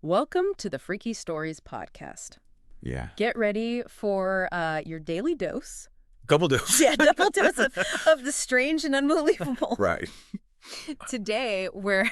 Welcome to the Freaky Stories podcast. Yeah. Get ready for your daily dose. Double dose. Yeah, double dose of the strange and unbelievable. Right. Today, we're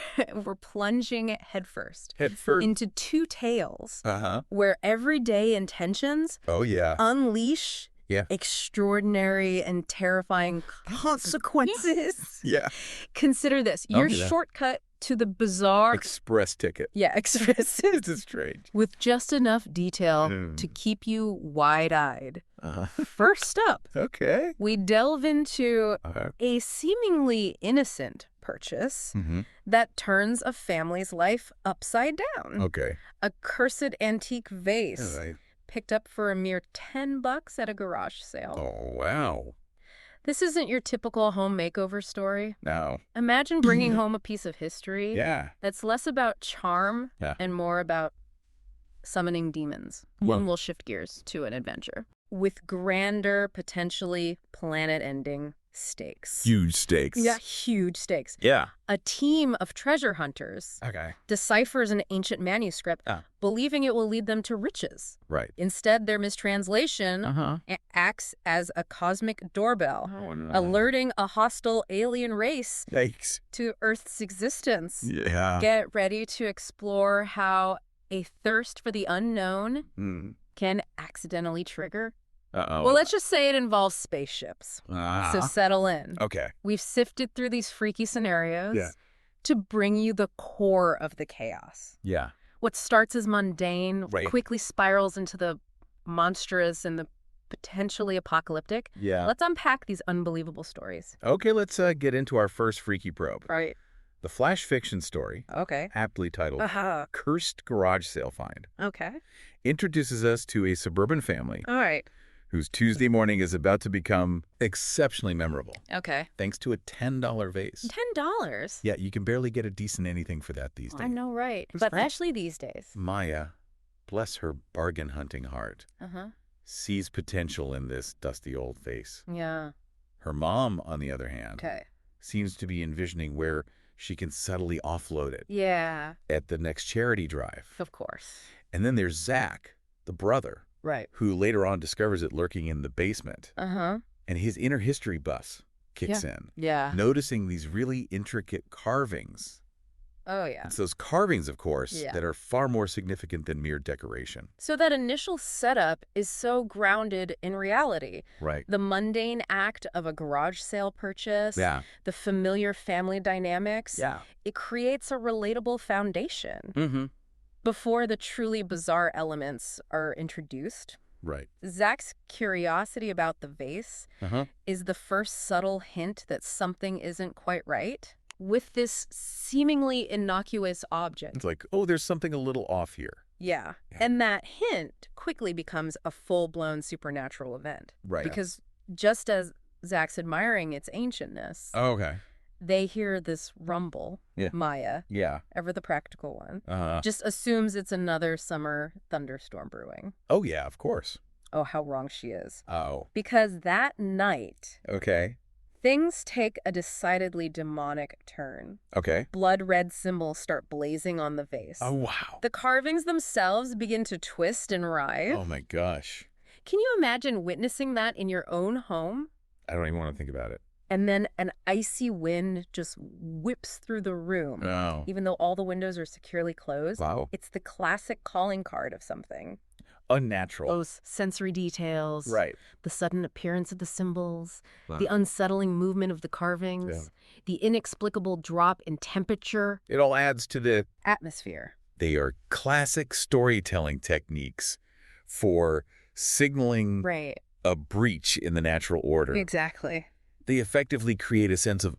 plunging headfirst Headfirst. into two tales Uh-huh. where everyday intentions Oh, yeah. unleash Yeah. extraordinary and terrifying consequences. Yeah. Consider this. Oh, Your yeah. shortcut to the bizarre... Express ticket. Yeah, express. This is strange. With just enough detail to keep you wide-eyed. Uh-huh. First up, Okay. we delve into Uh-huh. a seemingly innocent purchase Mm-hmm. that turns a family's life upside down. Okay. A cursed antique vase All right. picked up for a mere $10 at a garage sale. Oh, wow. This isn't your typical home makeover story. Now. Imagine bringing home a piece of history Yeah. that's less about charm Yeah. and more about summoning demons. Well- And we'll shift gears to an adventure with grander, potentially planet-ending stakes. Huge stakes. Yeah, huge stakes. Yeah. A team of treasure hunters Okay. deciphers an ancient manuscript, believing it will lead them to riches. Right. Instead, their mistranslation Uh-huh. acts as a cosmic doorbell, Oh, no. alerting a hostile alien race Yikes. to Earth's existence. Yeah. Get ready to explore how a thirst for the unknown Mm. can accidentally trigger. Uh-oh. Well, let's just say it involves spaceships. Ah. So settle in. Okay. We've sifted through these freaky scenarios Yeah. to bring you the core of the chaos. Yeah. What starts as mundane Right. quickly spirals into the monstrous and the potentially apocalyptic. Yeah. Let's unpack these unbelievable stories. Okay, let's get into our first freaky probe. Right. The flash fiction story, Okay. aptly titled Uh-huh. Cursed Garage Sale Find, Okay. introduces us to a suburban family All right. whose Tuesday morning is about to become exceptionally memorable, Okay. thanks to a $10 vase. $10? Yeah, you can barely get a decent anything for that these days. I know, right. It's But right. especially these days. Maya, bless her bargain-hunting heart, Uh-huh. sees potential in this dusty old vase. Yeah. Her mom, on the other hand, Okay. seems to be envisioning where she can subtly offload it Yeah. at the next charity drive. Of course. And then there's Zach, the brother, Right. who later on discovers it lurking in the basement. Uh-huh. And his inner history bus kicks in, Yeah. noticing these really intricate carvings. Oh, yeah. It's those carvings, of course, Yeah. that are far more significant than mere decoration. So that initial setup is so grounded in reality. Right. The mundane act of a garage sale purchase, Yeah. the familiar family dynamics, Yeah. it creates a relatable foundation Mm-hmm. before the truly bizarre elements are introduced. Right. Zach's curiosity about the vase Uh-huh. is the first subtle hint that something isn't quite right with this seemingly innocuous object. It's like, oh, there's something a little off here. Yeah. Yeah. And that hint quickly becomes a full-blown supernatural event. Right. Because just as Zach's admiring its ancientness, Oh, okay. they hear this rumble. Yeah. Maya, Yeah. ever the practical one, Uh-huh. just assumes it's another summer thunderstorm brewing. Oh, yeah, of course. Oh, how wrong she is. Oh. Because that night, Okay. things take a decidedly demonic turn. Okay. Blood-red symbols start blazing on the vase. Oh, wow. The carvings themselves begin to twist and writhe. Oh, my gosh. Can you imagine witnessing that in your own home? I don't even want to think about it. And then an icy wind just whips through the room, Oh. even though all the windows are securely closed. Wow. It's the classic calling card of something. Unnatural. Those sensory details, Right. the sudden appearance of the symbols, Wow. the unsettling movement of the carvings, the inexplicable drop in temperature, It all adds to the... atmosphere. They are classic storytelling techniques for signaling Right. a breach in the natural order. Exactly. They effectively create a sense of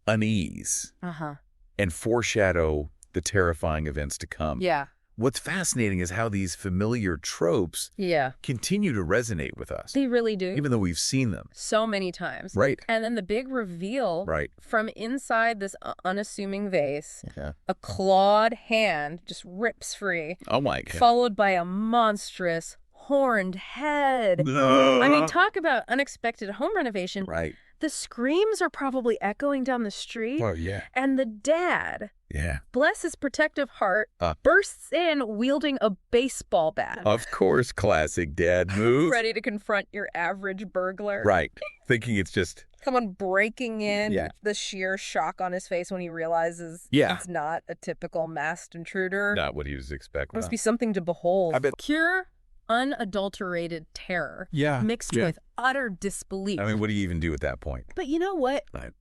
unease Uh-huh. and foreshadow the terrifying events to come. Yeah. What's fascinating is how these familiar tropes Yeah. continue to resonate with us, They really do. even though we've seen them. So many times. Right. And then the big reveal Right. from inside this unassuming vase, Yeah. a clawed hand just rips free, Oh, my God. followed by a monstrous horned head. I mean, talk about unexpected home renovation. Right. The screams are probably echoing down the street. Oh, yeah. And the dad, Yeah. bless his protective heart, bursts in wielding a baseball bat. Of course, classic dad move. Ready to confront your average burglar. Right. Thinking it's just... Someone breaking in, Yeah. the sheer shock on his face when he realizes it's not a typical masked intruder. Not what he was expecting. Must be something to behold. I bet... Pure, unadulterated terror mixed with utter disbelief. I mean, what do you even do at that point? But you know what? Right.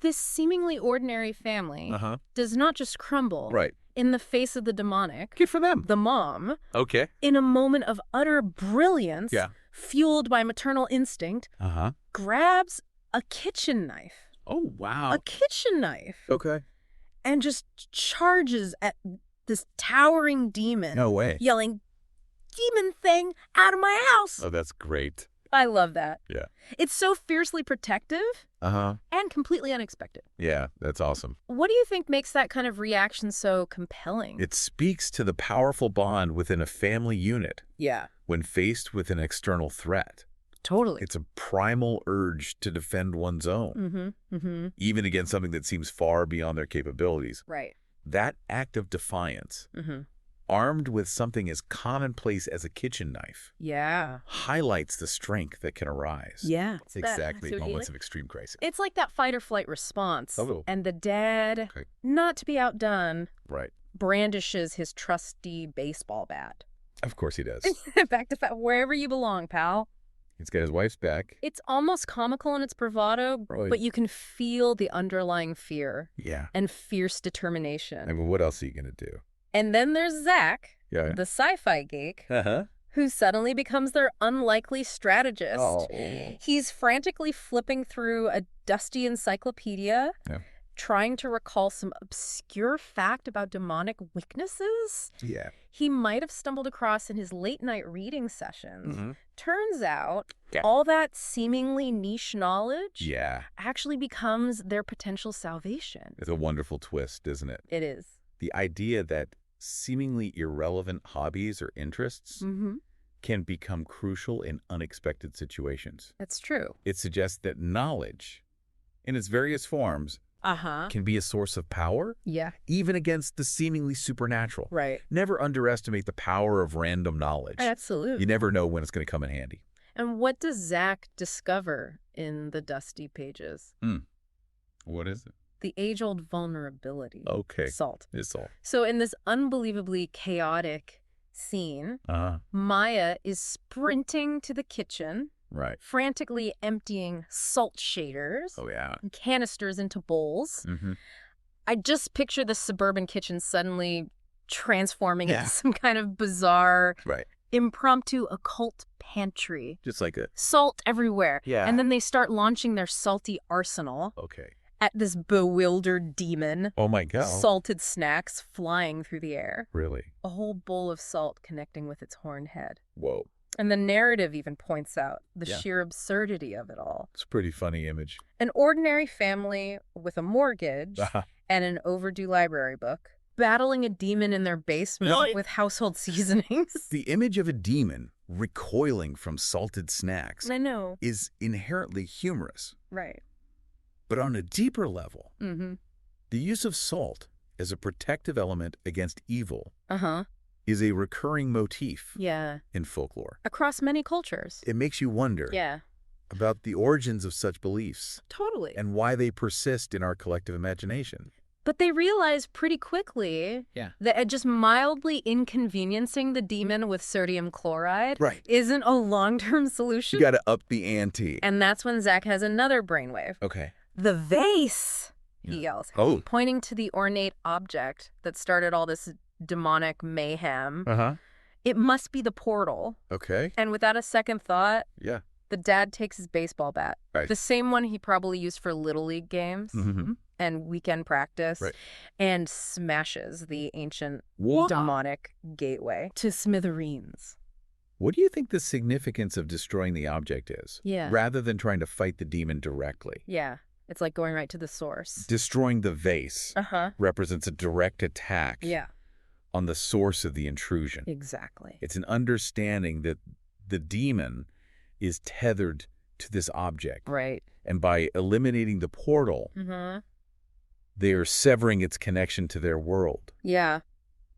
This seemingly ordinary family does not just crumble in the face of the demonic. Good for them. The mom, Okay. in a moment of utter brilliance, fueled by maternal instinct, grabs a kitchen knife. Oh, wow. A kitchen knife. Okay. And just charges at this towering demon. No way. Yelling, "Demon thing, out of my house!" Oh, that's great. I love that. Yeah. It's so fiercely protective Uh-huh. and completely unexpected. Yeah, that's awesome. What do you think makes that kind of reaction so compelling? It speaks to the powerful bond within a family unit Yeah. when faced with an external threat. Totally. It's a primal urge to defend one's own, even against something that seems far beyond their capabilities. Right. That act of defiance, armed with something as commonplace as a kitchen knife, highlights the strength that can arise. Yeah. It's exactly moments of extreme crisis. It's like that fight or flight response. Oh. And the dad, not to be outdone, brandishes his trusty baseball bat. Of course he does. Back to wherever you belong, pal. He's got his wife's back. It's almost comical in its bravado, but you can feel the underlying fear and fierce determination. I mean, what else are you going to do? And then there's Zach, the sci-fi geek, who suddenly becomes their unlikely strategist. Oh. He's frantically flipping through a dusty encyclopedia, trying to recall some obscure fact about demonic weaknesses he might have stumbled across in his late-night reading sessions. Turns out, all that seemingly niche knowledge actually becomes their potential salvation. It's a wonderful twist, isn't it? It is. The idea that seemingly irrelevant hobbies or interests can become crucial in unexpected situations. That's true. It suggests that knowledge, in its various forms, can be a source of power, even against the seemingly supernatural. Right. Never underestimate the power of random knowledge. Absolutely. You never know when it's going to come in handy. And what does Zach discover in the dusty pages? What is it? The age-old vulnerability. Okay. Salt. It's salt. So in this unbelievably chaotic scene, Maya is sprinting to the kitchen, frantically emptying salt shaders and canisters into bowls. I just picture the suburban kitchen suddenly transforming into some kind of bizarre, impromptu occult pantry. Just like a... Salt everywhere. Yeah. And then they start launching their salty arsenal. Okay. At this bewildered demon. Oh my God. Salted snacks flying through the air. Really? A whole bowl of salt connecting with its horned head. Whoa. And the narrative even points out the sheer absurdity of it all. It's a pretty funny image. An ordinary family with a mortgage and an overdue library book, battling a demon in their basement with household seasonings. The image of a demon recoiling from salted snacks is inherently humorous. Right. But on a deeper level, the use of salt as a protective element against evil is a recurring motif in folklore. Across many cultures. It makes you wonder about the origins of such beliefs. Totally. And why they persist in our collective imagination. But they realize pretty quickly that just mildly inconveniencing the demon with sodium chloride isn't a long-term solution. You got to up the ante. And that's when Zach has another brainwave. Okay. The vase, he yells, pointing to the ornate object that started all this demonic mayhem. It must be the portal. Okay. And without a second thought, the dad takes his baseball bat, the same one he probably used for Little League games and weekend practice, and smashes the ancient demonic gateway to smithereens. What do you think the significance of destroying the object is? Rather than trying to fight the demon directly? It's like going right to the source. Destroying the vase represents a direct attack on the source of the intrusion. Exactly. It's an understanding that the demon is tethered to this object. Right. And by eliminating the portal, they are severing its connection to their world. Yeah.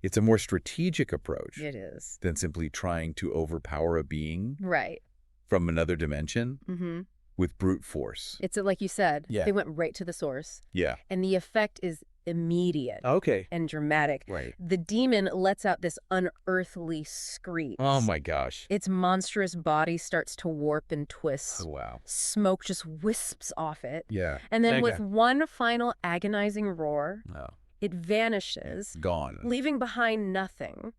It's a more strategic approach. It is. Than simply trying to overpower a being. Right. From another dimension. With brute force. It's like you said. Yeah. They went right to the source. Yeah. And the effect is immediate. Okay. And dramatic. Right. The demon lets out this unearthly screech. Oh, my gosh. Its monstrous body starts to warp and twist. Oh, wow. Smoke just wisps off it. Yeah. And then with one final agonizing roar, oh. It vanishes. Gone. Leaving behind nothing.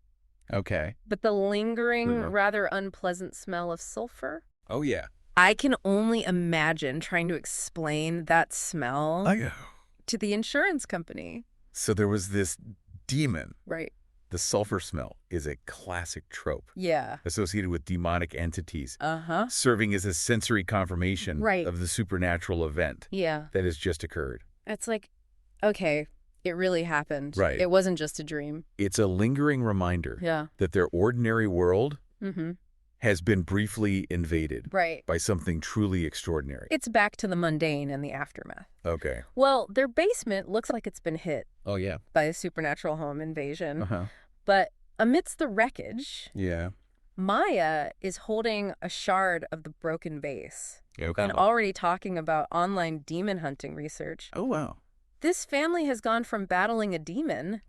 Okay. But the lingering, rather unpleasant smell of sulfur. Oh, yeah. I can only imagine trying to explain that smell to the insurance company. So there was this demon. Right. The sulfur smell is a classic trope. Yeah. Associated with demonic entities. Serving as a sensory confirmation of the supernatural event that has just occurred. It's like, okay, it really happened. Right. It wasn't just a dream. It's a lingering reminder that their ordinary world has been briefly invaded by something truly extraordinary. It's back to the mundane and the aftermath. Okay. Well, their basement looks like it's been hit by a supernatural home invasion. But amidst the wreckage, Maya is holding a shard of the broken vase and already talking about online demon hunting research. Oh, wow. This family has gone from battling a demon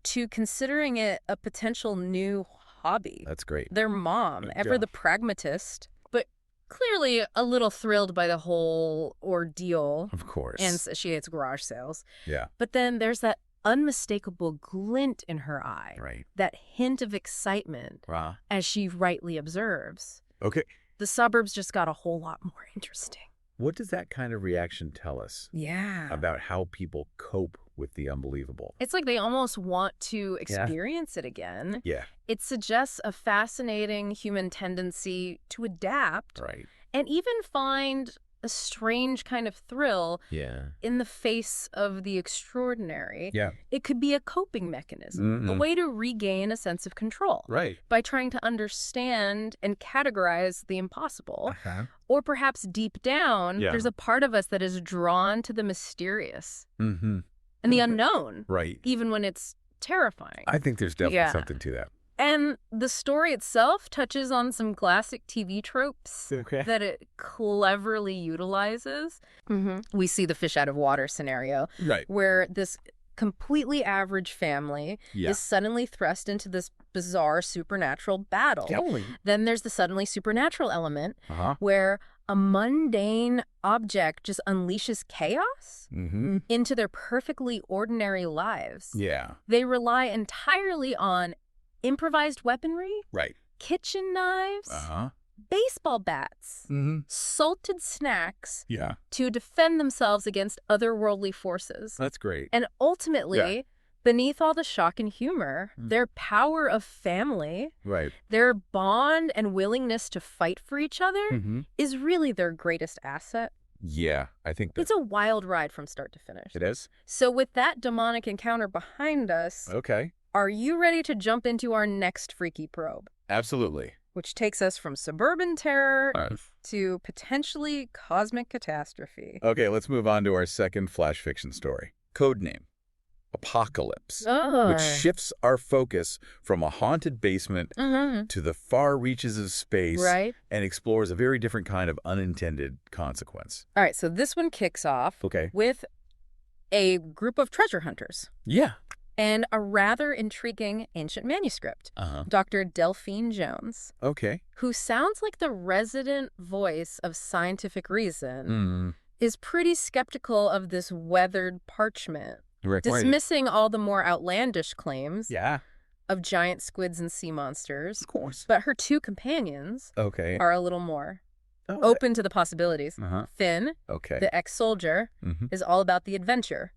to considering it a potential new hobby. That's great. Their mom, ever the pragmatist, but clearly a little thrilled by the whole ordeal. Of course. And she hates garage sales. Yeah. But then there's that unmistakable glint in her eye. Right. That hint of excitement as she rightly observes. Okay. The suburbs just got a whole lot more interesting. What does that kind of reaction tell us? Yeah. About how people cope with the unbelievable? It's like they almost want to experience it again. Yeah. It suggests a fascinating human tendency to adapt. Right. And even find a strange kind of thrill in the face of the extraordinary. Yeah. It could be a coping mechanism, a way to regain a sense of control. Right. By trying to understand and categorize the impossible. Or perhaps deep down, there's a part of us that is drawn to the mysterious and the unknown. Right. Even when it's terrifying. I think there's definitely something to that. And the story itself touches on some classic TV tropes that it cleverly utilizes. We see the fish out of water scenario, where this completely average family is suddenly thrust into this bizarre supernatural battle. Then there's the suddenly supernatural element, where a mundane object just unleashes chaos into their perfectly ordinary lives. Yeah. They rely entirely on improvised weaponry, kitchen knives, baseball bats, salted snacks to defend themselves against otherworldly forces. That's great. And ultimately, beneath all the shock and humor, their power of family, their bond and willingness to fight for each other is really their greatest asset. Yeah, I think it's a wild ride from start to finish. It is. So with that demonic encounter behind us, are you ready to jump into our next freaky probe? Absolutely. Which takes us from suburban terror to potentially cosmic catastrophe. Okay, let's move on to our second flash fiction story. Codename Apocalypse, which shifts our focus from a haunted basement to the far reaches of space and explores a very different kind of unintended consequence. All right, so this one kicks off with a group of treasure hunters. Yeah. And a rather intriguing ancient manuscript. Dr. Delphine Jones. Who sounds like the resident voice of scientific reason, is pretty skeptical of this weathered parchment. Dismissing all the more outlandish claims of giant squids and sea monsters. Of course. But her two companions are a little more open to the possibilities. Finn, the ex-soldier, is all about the adventure.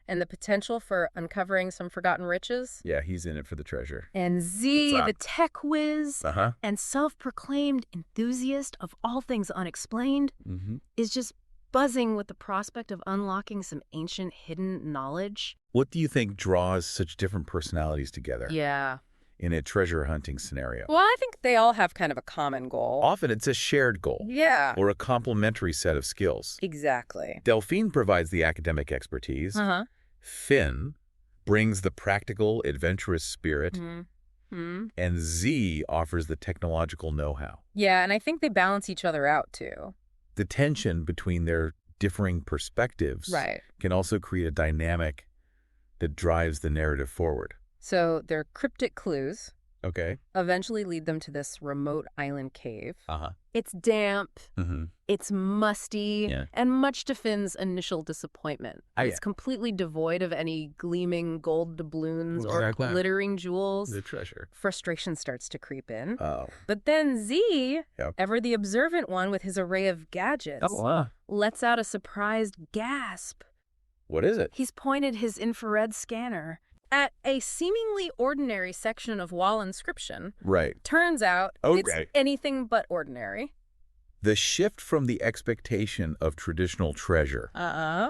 And the potential for uncovering some forgotten riches. Yeah, he's in it for the treasure. And Z, the tech whiz and self-proclaimed enthusiast of all things unexplained, is just buzzing with the prospect of unlocking some ancient hidden knowledge. What do you think draws such different personalities together? Yeah. In a treasure hunting scenario? Well, I think They all have kind of a common goal. Often it's a shared goal. Yeah. Or a complementary set of skills. Exactly. Delphine provides the academic expertise. Finn brings the practical, adventurous spirit. And Z offers the technological know-how. Yeah, and I think they balance each other out, too. The tension between their differing perspectives can also create a dynamic that drives the narrative forward. So their cryptic clues eventually lead them to this remote island cave. It's damp, it's musty, and much to Finn's initial disappointment. It's completely devoid of any gleaming gold doubloons or glittering jewels. The treasure. Frustration starts to creep in. But then Z, ever the observant one with his array of gadgets, lets out a surprised gasp. What is it? He's pointed his infrared scanner at a seemingly ordinary section of wall inscription. Turns out it's anything but ordinary. The shift from the expectation of traditional treasure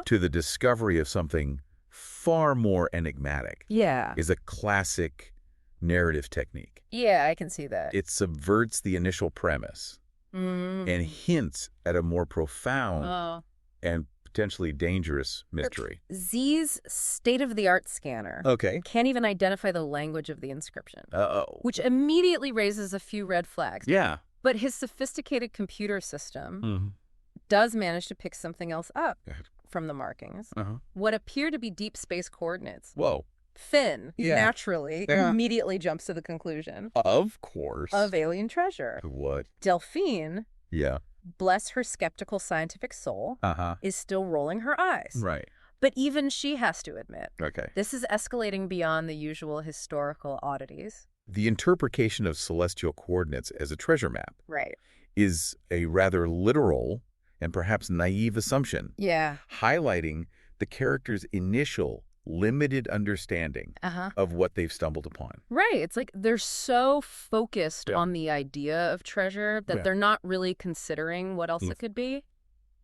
to the discovery of something far more enigmatic is a classic narrative technique. Yeah, I can see that. It subverts the initial premise and hints at a more profound and potentially dangerous mystery. Z's state-of-the-art scanner can't even identify the language of the inscription, which immediately raises a few red flags. But his sophisticated computer system does manage to pick something else up from the markings. What appear to be deep space coordinates. Finn, naturally, immediately jumps to the conclusion. Of course. Of alien treasure. What? Delphine, bless her skeptical scientific soul, is still rolling her eyes. But even she has to admit, this is escalating beyond the usual historical oddities. The interpretation of celestial coordinates as a treasure map is a rather literal and perhaps naive assumption, highlighting the character's initial limited understanding of what they've stumbled upon. It's like they're so focused on the idea of treasure that they're not really considering what else it could be.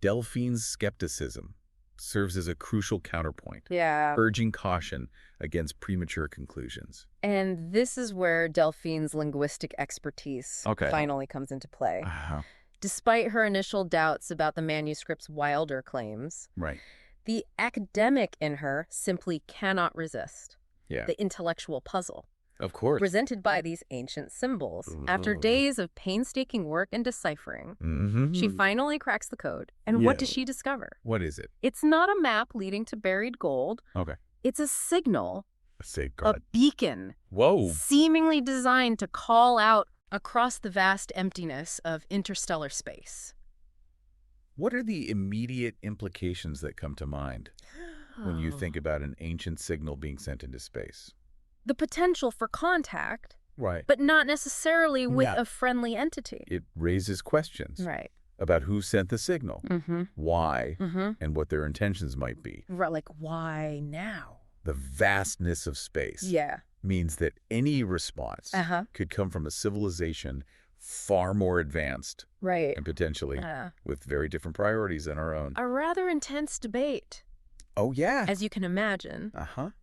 Delphine's skepticism serves as a crucial counterpoint, urging caution against premature conclusions. And this is where Delphine's linguistic expertise finally comes into play. Despite her initial doubts about the manuscript's wilder claims, the academic in her simply cannot resist the intellectual puzzle. Of course. Presented by these ancient symbols. After days of painstaking work and deciphering, she finally cracks the code. And what does she discover? What is it? It's not a map leading to buried gold. It's a signal. A safeguard. A beacon. Seemingly designed to call out across the vast emptiness of interstellar space. What are the immediate implications that come to mind when you think about an ancient signal being sent into space? The potential for contact, but not necessarily with a friendly entity. It raises questions about who sent the signal, why, and what their intentions might be. Like, why now? The vastness of space means that any response could come from a civilization far more advanced and potentially with very different priorities than our own. A rather intense debate. As you can imagine,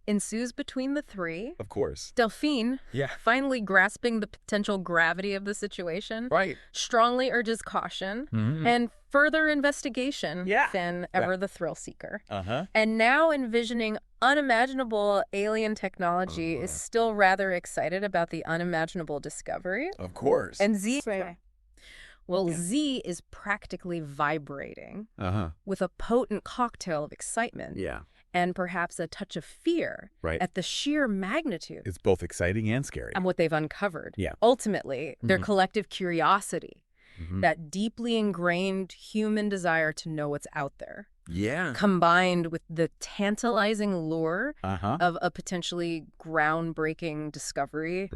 ensues between the three. Of course. Delphine, finally grasping the potential gravity of the situation, strongly urges caution and further investigation. Finn, ever the thrill seeker. And now envisioning unimaginable alien technology, is still rather excited about the unimaginable discovery. Of course. And Z... Z is practically vibrating with a potent cocktail of excitement and perhaps a touch of fear at the sheer magnitude. It's both exciting and scary. And what they've uncovered. Ultimately, their collective curiosity, that deeply ingrained human desire to know what's out there. Combined with the tantalizing lure of a potentially groundbreaking discovery.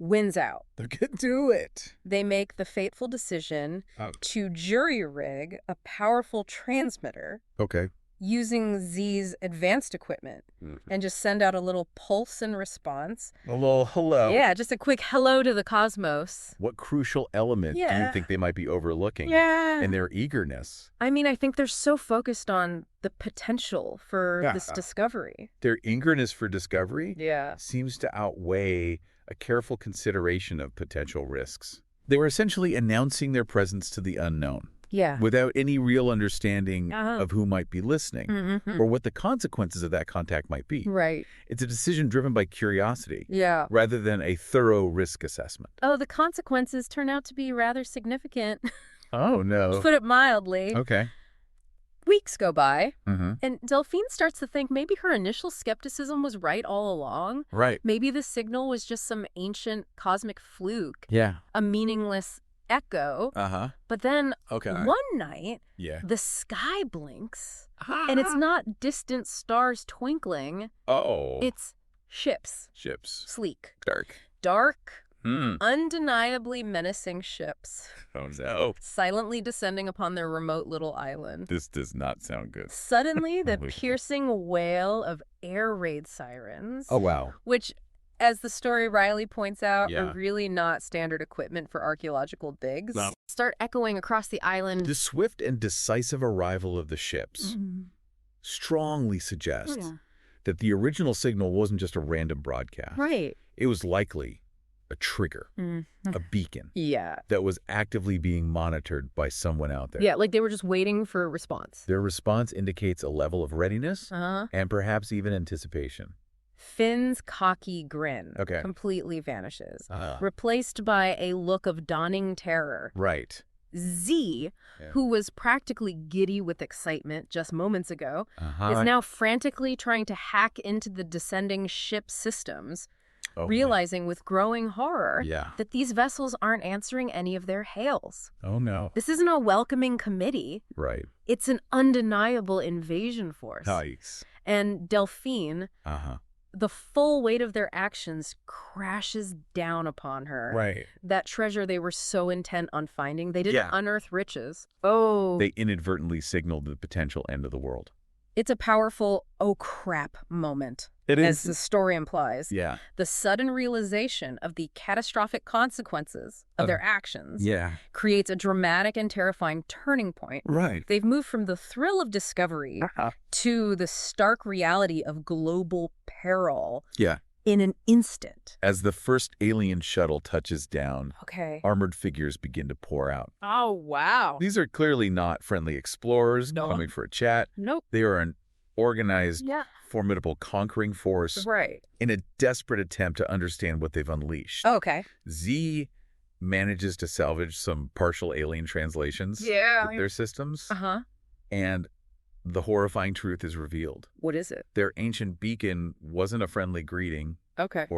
Wins out. They could do it. They make the fateful decision to jury-rig a powerful transmitter using Z's advanced equipment and just send out a little pulse in response. A little hello. Just a quick hello to the cosmos. What crucial element do you think they might be overlooking in their eagerness? I mean, I think they're so focused on the potential for this discovery. Their eagerness for discovery seems to outweigh a careful consideration of potential risks. They were essentially announcing their presence to the unknown. Yeah. Without any real understanding of who might be listening or what the consequences of that contact might be. Right. It's a decision driven by curiosity rather than a thorough risk assessment. Oh, the consequences turn out to be rather significant. Oh, no. To put it mildly. Okay. Weeks go by, and Delphine starts to think maybe her initial skepticism was right all along. Right. Maybe the signal was just some ancient cosmic fluke. Yeah. A meaningless echo. But then one night, the sky blinks, and it's not distant stars twinkling. It's ships. Sleek. Dark. Undeniably menacing ships. Oh, no. Silently descending upon their remote little island. This does not sound good. Suddenly, the piercing wail of air raid sirens. Oh, wow. Which, as the story Riley points out, are really not standard equipment for archaeological digs. No. Start echoing across the island. The swift and decisive arrival of the ships strongly suggests that the original signal wasn't just a random broadcast. Right. It was likely a trigger, a beacon that was actively being monitored by someone out there. Yeah, like they were just waiting for a response. Their response indicates a level of readiness and perhaps even anticipation. Finn's cocky grin completely vanishes, replaced by a look of dawning terror. Right. Z, who was practically giddy with excitement just moments ago, is now frantically trying to hack into the descending ship systems, realizing with growing horror that these vessels aren't answering any of their hails. Oh, no. This isn't a welcoming committee. Right. It's an undeniable invasion force. Nice. And Delphine, the full weight of their actions crashes down upon her. Right. That treasure they were so intent on finding, they didn't unearth riches. Oh. They inadvertently signaled the potential end of the world. It's a powerful, oh crap moment. It is. As the story implies. Yeah. The sudden realization of the catastrophic consequences of their actions creates a dramatic and terrifying turning point. Right. They've moved from the thrill of discovery to the stark reality of global peril in an instant. As the first alien shuttle touches down, armored figures begin to pour out. Oh, wow. These are clearly not friendly explorers coming for a chat. Nope. They are an organized, formidable conquering force in a desperate attempt to understand what they've unleashed. Okay. Z manages to salvage some partial alien translations with their systems. And the horrifying truth is revealed. What is it? Their ancient beacon wasn't a friendly greeting or an